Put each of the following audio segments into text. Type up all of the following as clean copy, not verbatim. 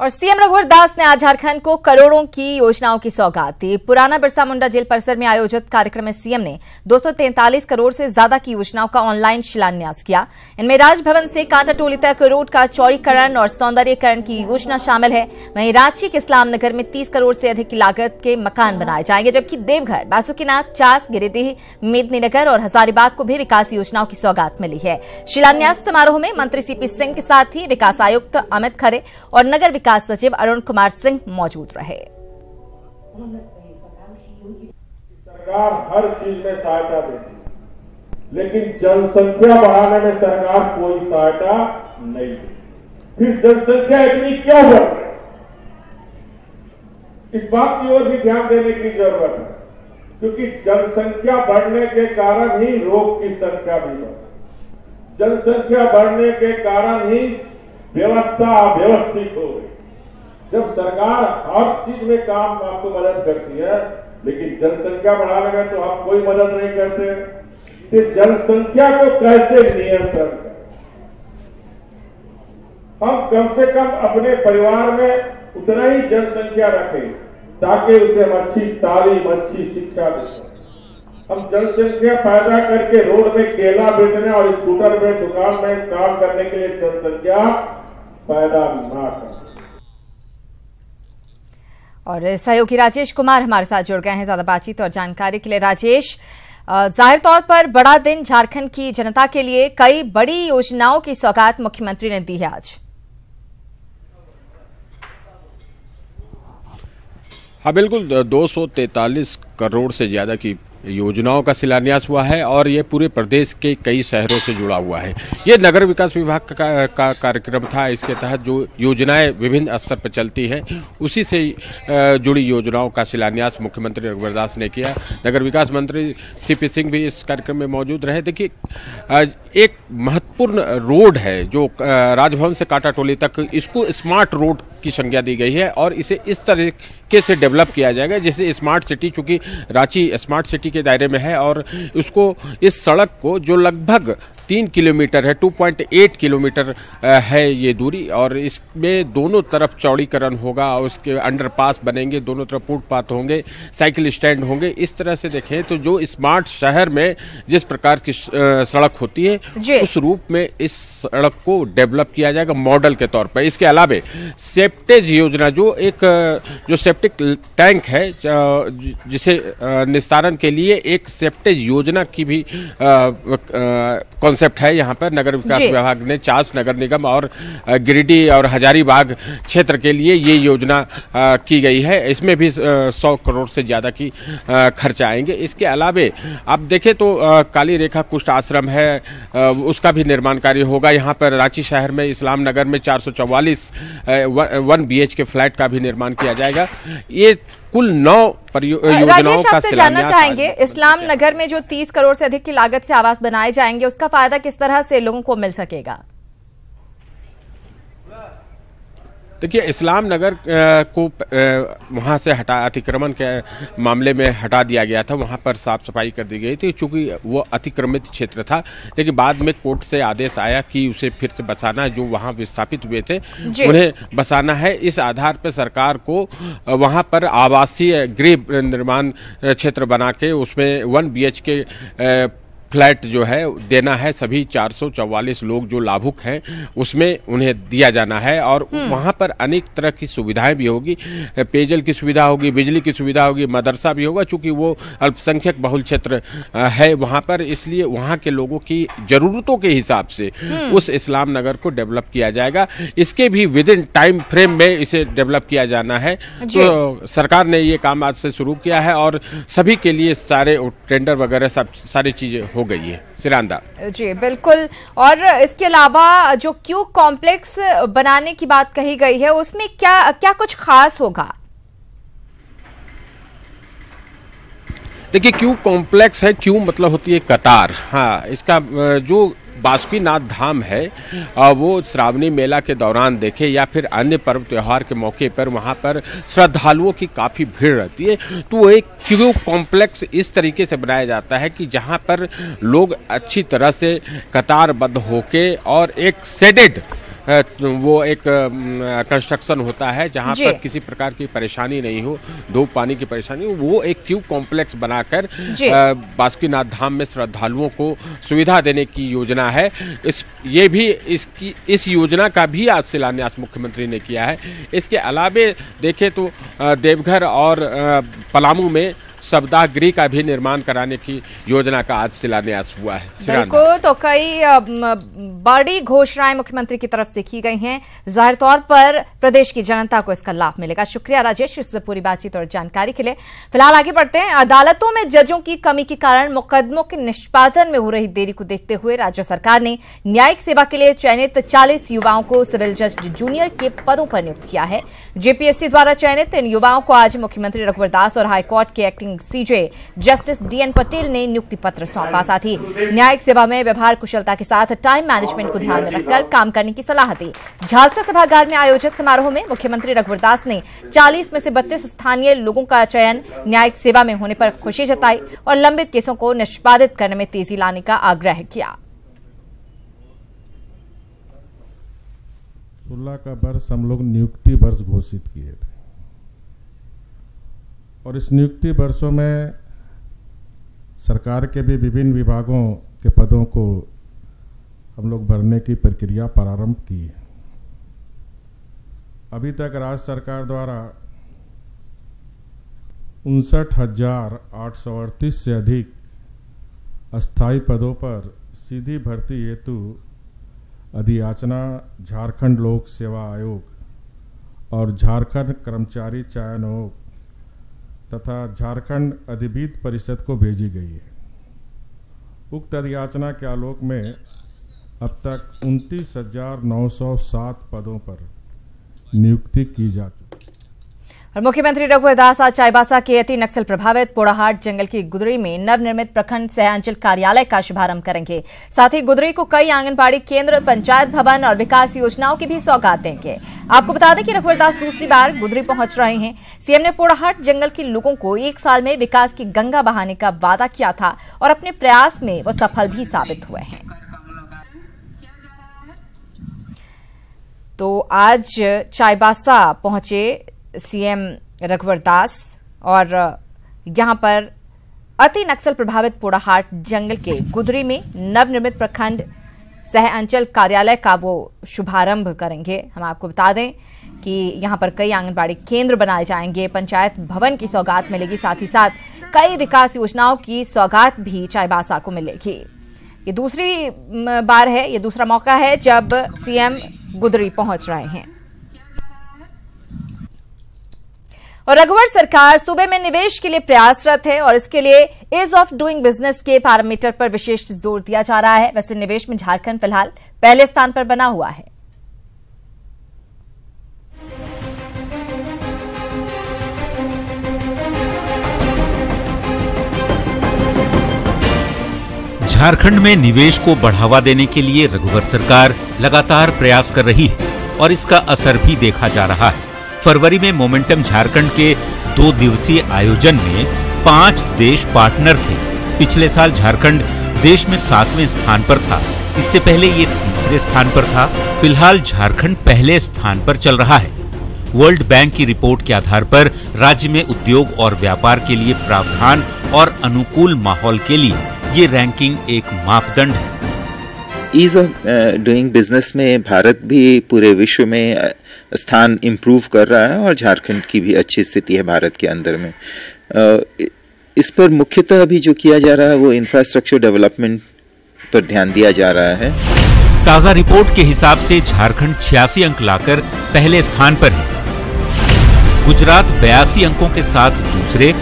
और सीएम रघुवर दास ने आज झारखंड को करोड़ों की योजनाओं की सौगात दी। पुराना बिरसा मुंडा जेल परिसर में आयोजित कार्यक्रम में सीएम ने 243 करोड़ से ज्यादा की योजनाओं का ऑनलाइन शिलान्यास किया। इनमें राजभवन से कांटाटोली तक रोड का चौड़ीकरण और सौंदर्यीकरण की योजना शामिल है। वहीं रांची के इस्लाम नगर में 30 करोड़ से अधिक की लागत के मकान बनाए जाएंगे, जबकि देवघर, बासुकीनाथ, चास, गिरिडीह, मेदिनीनगर और हजारीबाग को भी विकास योजनाओं की सौगात मिली है। शिलान्यास समारोह में मंत्री सीपी सिंह के साथ ही विकास आयुक्त अमित खरे और नगर विकास सचिव अरुण कुमार सिंह मौजूद रहे। सरकार हर चीज में सहायता देती है, लेकिन जनसंख्या बढ़ाने में सरकार कोई सहायता नहीं देती। फिर जनसंख्या इतनी क्यों बढ़ रही है, इस बात की ओर भी ध्यान देने की जरूरत है, क्योंकि जनसंख्या बढ़ने के कारण ही रोग की संख्या भी बढ़, जनसंख्या बढ़ने के कारण ही व्यवस्था अव्यवस्थित हो गई। जब सरकार हर चीज में काम आपको मदद करती है, लेकिन जनसंख्या बढ़ाने में तो आप कोई मदद नहीं करते, तो जनसंख्या को कैसे नियंत्रण करें? हम कम से कम अपने परिवार में उतना ही जनसंख्या रखें ताकि उसे हम अच्छी तालीम, अच्छी शिक्षा दे सकें। हम जनसंख्या पैदा करके रोड में केला बेचने और स्कूटर में दुकान में काम करने के लिए जनसंख्या पैदा ना करें। और सहयोगी राजेश कुमार हमारे साथ जुड़ गए हैं ज्यादा बातचीत और जानकारी के लिए। राजेश, जाहिर तौर पर बड़ा दिन झारखंड की जनता के लिए, कई बड़ी योजनाओं की सौगात मुख्यमंत्री ने दी है आज। हाँ बिल्कुल, 243 करोड़ से ज्यादा की योजनाओं का शिलान्यास हुआ है और ये पूरे प्रदेश के कई शहरों से जुड़ा हुआ है। ये नगर विकास विभाग का कार्यक्रम था। इसके तहत जो योजनाएं विभिन्न स्तर पर चलती है, उसी से जुड़ी योजनाओं का शिलान्यास मुख्यमंत्री रघुवर दास ने किया। नगर विकास मंत्री सीपी सिंह भी इस कार्यक्रम में मौजूद रहे। देखिए, एक महत्वपूर्ण रोड है जो राजभवन से कांटाटोली तक, इसको स्मार्ट रोड की संज्ञा दी गई है और इसे इस तरीके से डेवलप किया जाएगा जैसे स्मार्ट सिटी, चूंकि रांची स्मार्ट सिटी के दायरे में है और उसको, इस सड़क को जो लगभग 3 किलोमीटर है, 2.8 किलोमीटर है ये दूरी, और इसमें दोनों तरफ चौड़ीकरण होगा और उसके अंडरपास बनेंगे, दोनों तरफ फुटपाथ होंगे, साइकिल स्टैंड होंगे। इस तरह से देखें तो जो स्मार्ट शहर में जिस प्रकार की सड़क होती है, उस रूप में इस सड़क को डेवलप किया जाएगा मॉडल के तौर पर। इसके अलावा सेप्टेज योजना, जो सेप्टिक टैंक है, जिसे निस्तारण के लिए एक सेप्टेज योजना की भी कॉन्सेप्ट है। यहाँ पर नगर विकास विभाग ने चास नगर निगम और गिरिडीह और हजारीबाग क्षेत्र के लिए ये योजना की गई है। इसमें भी 100 करोड़ से ज्यादा की खर्च आएंगे। इसके अलावे आप देखें तो काली रेखा कुष्ठ आश्रम है, उसका भी निर्माण कार्य होगा। यहाँ पर रांची शहर में इस्लाम नगर में 444 1 BHK फ्लैट का भी निर्माण किया जाएगा। ये कुल 9 योजनाओं का शिलान्यास। जानना चाहेंगे, इस्लाम नगर में जो 30 करोड़ से अधिक की लागत से आवास बनाए जाएंगे, उसका फायदा किस तरह से लोगों को मिल सकेगा? देखिए, इस्लाम नगर को वहां से अतिक्रमण के मामले में हटा दिया गया था। वहां पर साफ सफाई कर दी गई थी, चूंकि वो अतिक्रमित क्षेत्र था। लेकिन बाद में कोर्ट से आदेश आया कि उसे फिर से बसाना है, जो वहां विस्थापित हुए थे उन्हें बसाना है। इस आधार पर सरकार को वहां पर आवासीय गृह निर्माण क्षेत्र बना के उसमें 1 BHK फ्लैट जो है देना है। सभी 444 लोग जो लाभुक हैं उसमें उन्हें दिया जाना है और वहां पर अनेक तरह की सुविधाएं भी होगी, पेयजल की सुविधा होगी, बिजली की सुविधा होगी, मदरसा भी होगा, चूंकि वो अल्पसंख्यक बहुल क्षेत्र है वहां पर, इसलिए वहां के लोगों की जरूरतों के हिसाब से उस इस्लाम नगर को डेवलप किया जाएगा। इसके भी विद इन टाइम फ्रेम में इसे डेवलप किया जाना है। तो सरकार ने ये काम आज से शुरू किया है और सभी के लिए सारे टेंडर वगैरह सब सारी चीजें हो गई है। सिरांदा जी बिल्कुल। और इसके अलावा जो क्यू कॉम्प्लेक्स बनाने की बात कही गई है, उसमें क्या कुछ खास होगा? देखिए, क्यू कॉम्प्लेक्स है, क्यू मतलब होती है कतार। हाँ, इसका जो बासुकीनाथ धाम है वो श्रावणी मेला के दौरान देखे या फिर अन्य पर्व त्योहार के मौके पर वहां पर श्रद्धालुओं की काफी भीड़ रहती है। तो एक क्यू कॉम्प्लेक्स इस तरीके से बनाया जाता है कि जहां पर लोग अच्छी तरह से कतारबद्ध होके और एक शेडेड वो एक कंस्ट्रक्शन होता है जहां पर किसी प्रकार की परेशानी नहीं हो, धूप पानी की परेशानी हो, वो एक क्यूब कॉम्प्लेक्स बनाकर बासुकीनाथ धाम में श्रद्धालुओं को सुविधा देने की योजना है। इस योजना का भी आज शिलान्यास मुख्यमंत्री ने किया है। इसके अलावे देखें तो देवघर और पलामू में सप्ताह गृह का भी निर्माण कराने की योजना का आज शिलान्यास हुआ है। बिल्कुल, तो कई बड़ी घोषणाएं मुख्यमंत्री की तरफ से की गई हैं। जाहिर तौर पर प्रदेश की जनता को इसका लाभ मिलेगा। शुक्रिया राजेश इस पूरी बातचीत और जानकारी के लिए। फिलहाल आगे बढ़ते हैं। अदालतों में जजों की कमी के कारण मुकदमों के निष्पादन में हो रही देरी को देखते हुए राज्य सरकार ने न्यायिक सेवा के लिए चयनित 40 युवाओं को सिविल जज जूनियर के पदों पर नियुक्त किया है। जेपीएससी द्वारा चयनित इन युवाओं को आज मुख्यमंत्री रघुवर दास और हाईकोर्ट के acting CJ justice DN Patel ने नियुक्ति पत्र सौंपा। साथ ही न्यायिक सेवा में व्यवहार कुशलता के साथ टाइम मैनेजमेंट को ध्यान में रखकर काम करने की सलाह दी। झालसा सभागार में आयोजित समारोह में मुख्यमंत्री रघुवर दास ने 40 में से 32 स्थानीय लोगों का चयन न्यायिक सेवा में होने पर खुशी जताई और लंबित केसों को निष्पादित करने में तेजी लाने का आग्रह किया। 16 का वर्ष हम लोग नियुक्ति वर्ष घोषित किए थे और इस नियुक्ति वर्षों में सरकार के भी विभिन्न विभागों के पदों को हम लोग भरने की प्रक्रिया प्रारंभ की है। अभी तक राज्य सरकार द्वारा 59,838 से अधिक अस्थायी पदों पर सीधी भर्ती हेतु अधियाचना झारखंड लोक सेवा आयोग और झारखंड कर्मचारी चयन आयोग तथा झारखंड अधिविद्य परिषद को भेजी गई है। उक्त अधियाचना के आलोक में अब तक 29,907 पदों पर नियुक्ति की जा चुकी है। और मुख्यमंत्री रघुवर दास आज चाईबासा के अति नक्सल प्रभावित पोड़ाहाट जंगल की गुदरी में नवनिर्मित प्रखंड सह अंचल कार्यालय का शुभारंभ करेंगे। साथ ही गुदरी को कई आंगनबाड़ी केंद्र, पंचायत भवन और विकास योजनाओं की भी सौगात देंगे। आपको बता दें कि रघुवर दास दूसरी बार गुदरी पहुंच रहे हैं। सीएम ने पोड़ाहाट जंगल के लोगों को 1 साल में विकास की गंगा बहाने का वादा किया था और अपने प्रयास में वो सफल भी साबित हुए हैं। तो आज चाईबासा पहुंचे सीएम रघुवर दास और यहां पर अति नक्सल प्रभावित पोड़ाहाट जंगल के गुदरी में नवनिर्मित प्रखंड सह अंचल कार्यालय का वो शुभारंभ करेंगे। हम आपको बता दें कि यहां पर कई आंगनबाड़ी केंद्र बनाए जाएंगे, पंचायत भवन की सौगात मिलेगी, साथ ही साथ कई विकास योजनाओं की सौगात भी चाईबासा को मिलेगी। ये दूसरी बार है, ये दूसरा मौका है जब सीएम गुदरी पहुंच रहे हैं। और रघुवर सरकार सूबे में निवेश के लिए प्रयासरत है और इसके लिए ईज ऑफ डूइंग बिजनेस के पैरामीटर पर विशेष जोर दिया जा रहा है। वैसे निवेश में झारखंड फिलहाल पहले स्थान पर बना हुआ है। झारखंड में निवेश को बढ़ावा देने के लिए रघुवर सरकार लगातार प्रयास कर रही है और इसका असर भी देखा जा रहा है। फरवरी में मोमेंटम झारखंड के 2 दिवसीय आयोजन में 5 देश पार्टनर थे। पिछले साल झारखंड देश में 7वें स्थान पर था, इससे पहले ये 3रे स्थान पर था। फिलहाल झारखंड पहले स्थान पर चल रहा है। वर्ल्ड बैंक की रिपोर्ट के आधार पर राज्य में उद्योग और व्यापार के लिए प्रावधान और अनुकूल माहौल के लिए ये रैंकिंग एक मापदंड है। ईज ऑफ डूइंग बिजनेस में भारत भी पूरे विश्व में स्थान इम्प्रूव कर रहा है और झारखंड की भी अच्छी स्थिति है भारत के अंदर में। इस पर मुख्यतः अभी जो किया जा रहा है वो इंफ्रास्ट्रक्चर डेवलपमेंट पर ध्यान दिया जा रहा है। ताजा रिपोर्ट के हिसाब से झारखंड 86 अंक लाकर पहले स्थान पर है। गुजरात 82 अंकों के साथ दूसरे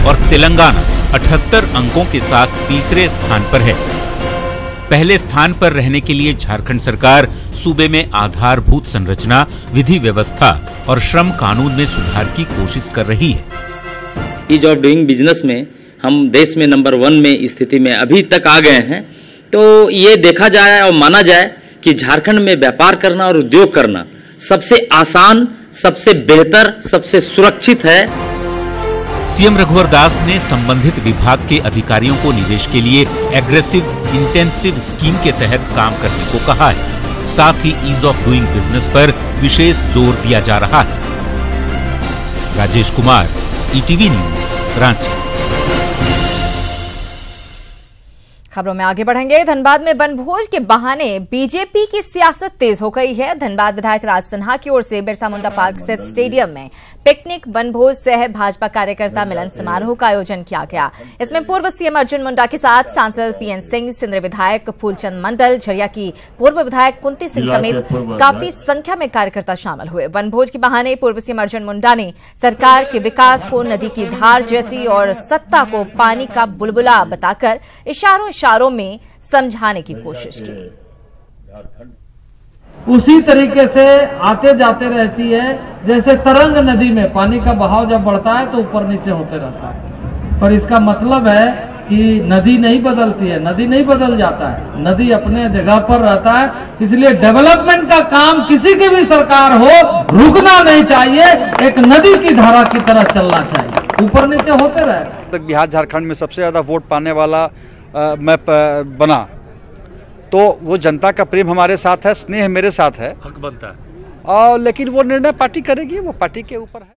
और तेलंगाना 78 अंकों के साथ तीसरे स्थान पर है। पहले स्थान पर रहने के लिए झारखंड सरकार सूबे में आधारभूत संरचना, विधि व्यवस्था और श्रम कानून में सुधार की कोशिश कर रही है। ईज ऑफ डूइंग बिजनेस में हम देश में नंबर 1 में स्थिति में अभी तक आ गए हैं। तो ये देखा जाए और माना जाए कि झारखंड में व्यापार करना और उद्योग करना सबसे आसान, सबसे बेहतर, सबसे सुरक्षित है। सीएम रघुवर दास ने संबंधित विभाग के अधिकारियों को निवेश के लिए एग्रेसिव इंटेंसिव स्कीम के तहत काम करने को कहा है। साथ ही ईज ऑफ डूइंग बिजनेस पर विशेष जोर दिया जा रहा है। Rajesh Kumar, ETV news, Ranchi. खबरों में आगे बढ़ेंगे। धनबाद में वनभोज के बहाने बीजेपी की सियासत तेज हो गई है। धनबाद विधायक राज सिन्हा की ओर से बिरसा मुंडा पार्क स्थित स्टेडियम में पिकनिक, वनभोज सह भाजपा कार्यकर्ता मिलन समारोह का आयोजन किया गया। इसमें पूर्व सीएम अर्जुन मुंडा के साथ सांसद पीएन सिंह, सिंदरी विधायक फूलचंद मंडल, झरिया की पूर्व विधायक कुंती सिंह समेत काफी संख्या में कार्यकर्ता शामिल हुए। वनभोज के बहाने पूर्व सीएम अर्जुन मुंडा ने सरकार के विकास को नदी की धार जैसी और सत्ता को पानी का बुलबुला बताकर इशारों में समझाने की कोशिश की। उसी तरीके से आते जाते रहती है, जैसे तरंग नदी में पानी का बहाव जब बढ़ता है तो ऊपर नीचे होते रहता है। पर इसका मतलब है कि नदी नहीं बदलती है, नदी नहीं बदल जाता है, नदी अपने जगह पर रहता है। इसलिए डेवलपमेंट का काम किसी की भी सरकार हो रुकना नहीं चाहिए, एक नदी की धारा की तरह चलना चाहिए, ऊपर नीचे होते रहे। बिहार झारखंड में सबसे ज्यादा वोट पाने वाला मैं बना, तो वो जनता का प्रेम हमारे साथ है, स्नेह मेरे साथ है, हक बनता है। लेकिन वो निर्णय पार्टी करेगी, वो पार्टी के ऊपर है।